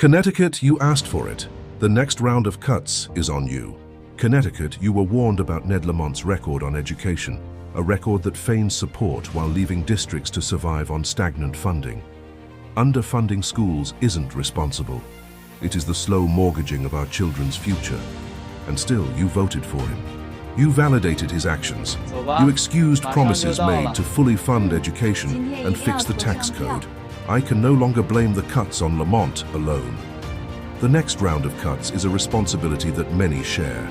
Connecticut, you asked for it. The next round of cuts is on you. Connecticut, you were warned about Ned Lamont's record on education, a record that feigns support while leaving districts to survive on stagnant funding. Underfunding schools isn't responsible. It is the slow mortgaging of our children's future. And still, you voted for him. You validated his actions. You excused promises made to fully fund education and fix the tax code. I can no longer blame the cuts on Lamont alone. The next round of cuts is a responsibility that many share.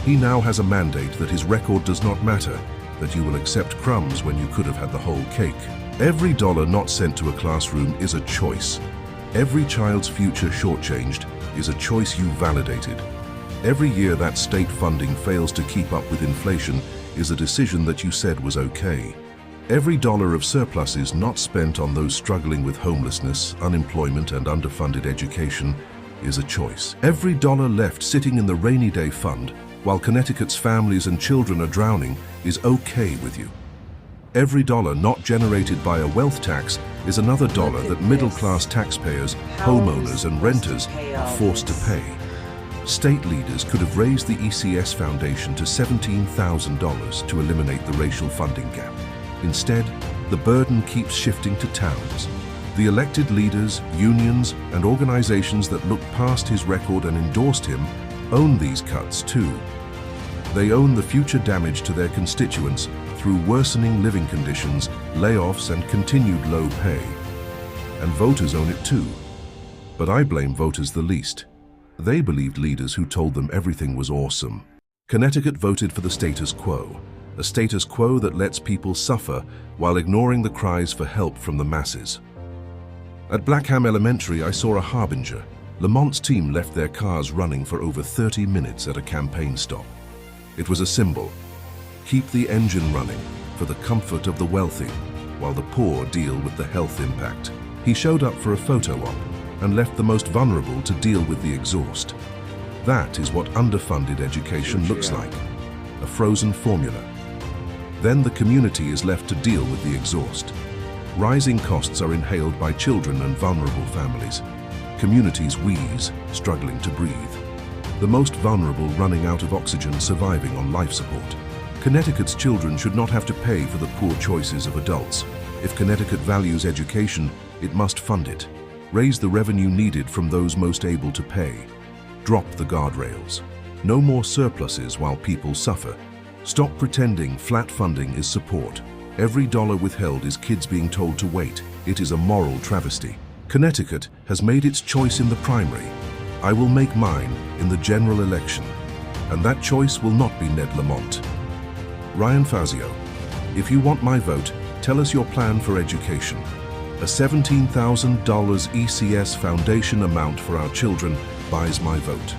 He now has a mandate that his record does not matter, that you will accept crumbs when you could have had the whole cake. Every dollar not sent to a classroom is a choice. Every child's future shortchanged is a choice you validated. Every year that state funding fails to keep up with inflation is a decision that you said was okay. Every dollar of surpluses not spent on those struggling with homelessness, unemployment, and underfunded education is a choice. Every dollar left sitting in the rainy day fund while Connecticut's families and children are drowning is okay with you. Every dollar not generated by a wealth tax is another dollar that middle-class taxpayers, homeowners, and renters are forced to pay. State leaders could have raised the ECS Foundation to $17,000 to eliminate the racial funding gap. Instead, the burden keeps shifting to towns. The elected leaders, unions, and organizations that looked past his record and endorsed him own these cuts too. They own the future damage to their constituents through worsening living conditions, layoffs, and continued low pay. And voters own it too. But I blame voters the least. They believed leaders who told them everything was awesome. Connecticut voted for the status quo, a status quo that lets people suffer while ignoring the cries for help from the masses. At Blackham Elementary, I saw a harbinger. Lamont's team left their cars running for over 30 minutes at a campaign stop. It was a symbol. Keep the engine running for the comfort of the wealthy, while the poor deal with the health impact. He showed up for a photo op and left the most vulnerable to deal with the exhaust. That is what underfunded education looks like, a frozen formula. Then the community is left to deal with the exhaust. Rising costs are inhaled by children and vulnerable families. Communities wheeze, struggling to breathe. The most vulnerable running out of oxygen, surviving on life support. Connecticut's children should not have to pay for the poor choices of adults. If Connecticut values education, it must fund it. Raise the revenue needed from those most able to pay. Drop the guardrails. No more surpluses while people suffer. Stop pretending flat funding is support. Every dollar withheld is kids being told to wait. It is a moral travesty. Connecticut has made its choice in the primary. I will make mine in the general election. And that choice will not be Ned Lamont. Ryan Fazio, if you want my vote, tell us your plan for education. A $17,000 ECS Foundation amount for our children buys my vote.